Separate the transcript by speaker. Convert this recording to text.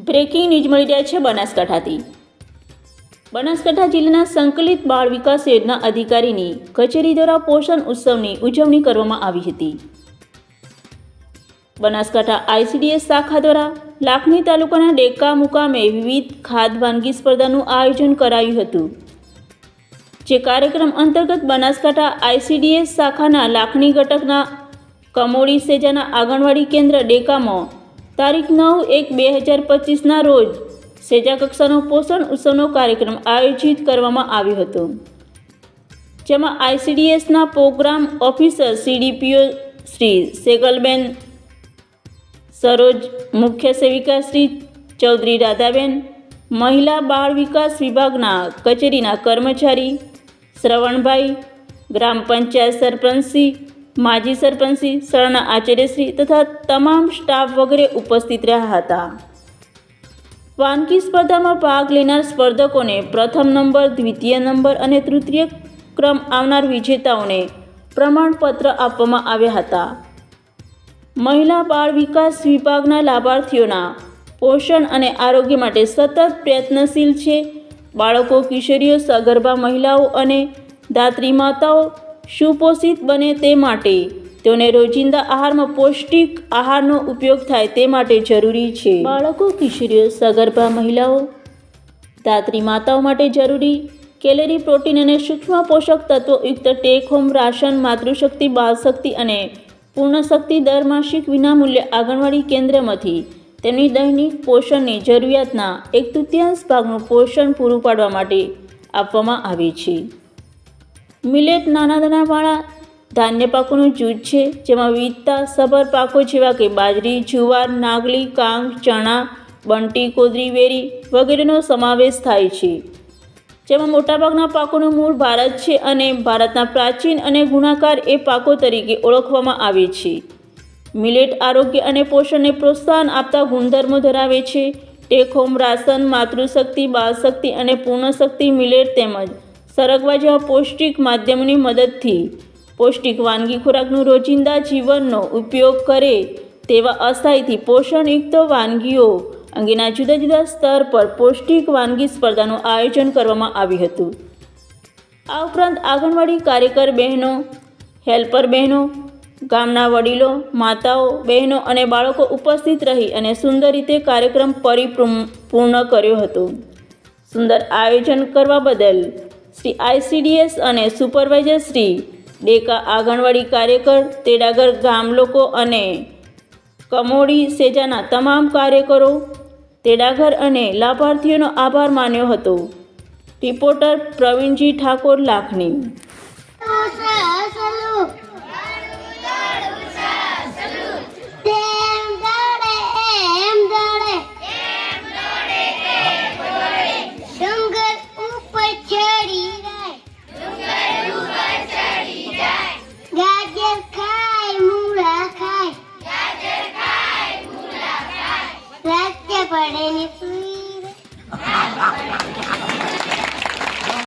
Speaker 1: Breaking news મળી રહ્યા છે બનાસકાંઠાથી। બનાસકાંઠા જિલ્લાના સંકલિત બાળ વિકાસ યોજના અધિકારીની કચેરી દ્વારા પોષણ ઉત્સવની ઉજવણી કરવામાં આવી હતી। બનાસકાંઠા આઈસીડીએસ શાખા દ્વારા લાખણી તાલુકાના ડેકા મુકામે વિવિધ ખાદ્ય વાનગી સ્પર્ધાનું આયોજન કરાયું હતું। જે કાર્યક્રમ અંતર્ગત બનાસકાંઠા આઈસીડીએસ શાખાના લાખણી ઘટકના કમોડી સેજાના આંગણવાડી કેન્દ્ર ડેકામાં તારીખ 9/1/2025ના રોજ સેજા કક્ષાનો પોષણ ઉત્સવનો કાર્યક્રમ આયોજિત કરવામાં આવ્યો હતો। જેમાં આઈસીડીએસના પ્રોગ્રામ ઓફિસર સીડીપીઓ શ્રી સેગલબેન સરોજ, મુખ્ય સેવિકા શ્રી ચૌધરી રાધાબેન, મહિલા બાળ વિકાસ વિભાગના કચેરીના કર્મચારી શ્રવણભાઈ, ગ્રામ પંચાયત સરપંચશ્રી, માજી સરપંચશ્રી, શાળાના આચાર્યશ્રી તથા તમામ સ્ટાફ વગેરે ઉપસ્થિત રહ્યા હતા। વાનગી સ્પર્ધામાં ભાગ લેનાર સ્પર્ધકોને પ્રથમ નંબર, દ્વિતીય નંબર અને તૃતીય ક્રમ આવનાર વિજેતાઓને પ્રમાણપત્ર આપવામાં આવ્યા હતા। મહિલા બાળ વિકાસ વિભાગના લાભાર્થીઓના પોષણ અને આરોગ્ય માટે સતત પ્રયત્નશીલ છે। બાળકો, કિશોરીઓ, સગર્ભા મહિલાઓ અને દાત્રી માતાઓ સુપોષિત બને તે માટે તેઓને રોજિંદા આહારમાં પૌષ્ટિક આહારનો ઉપયોગ થાય તે માટે જરૂરી છે। બાળકો, કિશોરીઓ, સગર્ભા મહિલાઓ, દાત્રી માતાઓ માટે જરૂરી કેલરી, પ્રોટીન અને સૂક્ષ્મ પોષક તત્વો યુક્ત ટેક હોમ રાશન, માતૃશક્તિ, બાળશક્તિ અને પૂર્ણશક્તિ દર માસિક વિનામૂલ્યે આંગણવાડી કેન્દ્રમાંથી તેમની દૈનિક પોષણની જરૂરિયાતના 1/3 ભાગનું પોષણ પૂરું પાડવા માટે આપવામાં આવે છે। મિલેટ નાના દાણાવાળા ધાન્ય પાકોનું જૂથ છે, જેમાં વિવિધતાસભર પાકો જેવા કે બાજરી, જુવાર, નાગલી, કાંગ, ચણા, બંટી, કોદરી, વેરી વગેરેનો સમાવેશ થાય છે। જેમાં મોટાભાગના પાકોનું મૂળ ભારત છે અને ભારતના પ્રાચીન અને ગુણાકાર એ પાકો તરીકે ઓળખવામાં આવે છે। મિલેટ આરોગ્ય અને પોષણને પ્રોત્સાહન આપતા ગુણધર્મો ધરાવે છે। ટેક હોમ રાશન, માતૃશક્તિ, બાળશક્તિ અને પૂર્ણશક્તિ મિલેટ તેમજ સરગવા જેવા પૌષ્ટિક માધ્યમોની મદદથી પૌષ્ટિક વાનગી ખોરાકનું રોજિંદા જીવનનો ઉપયોગ કરે તેવા અસ્થાયીથી પોષણયુક્ત વાનગીઓ અંગેના જુદા જુદા સ્તર પર પૌષ્ટિક વાનગી સ્પર્ધાનું આયોજન કરવામાં આવ્યું હતું। આ ઉપરાંત આંગણવાડી કાર્યકર બહેનો, હેલ્પર બહેનો, ગામના વડીલો, માતાઓ, બહેનો અને બાળકો ઉપસ્થિત રહી અને સુંદર રીતે કાર્યક્રમ પરિપૂર્ણ કર્યો હતો। સુંદર આયોજન કરવા બદલ શ્રી આઈસીડીએસ અને સુપરવાઇઝર શ્રી ડેકા આંગણવાડી કાર્યકર, તેડાગર ગામ લોકો અને કમોડી સેજાના તમામ કાર્યકરો, તેડાગર અને લાભાર્થીઓનો આભાર માન્યો હતો। રિપોર્ટર પ્રવીણજી ઠાકોર, લાખણી।
Speaker 2: પડે ને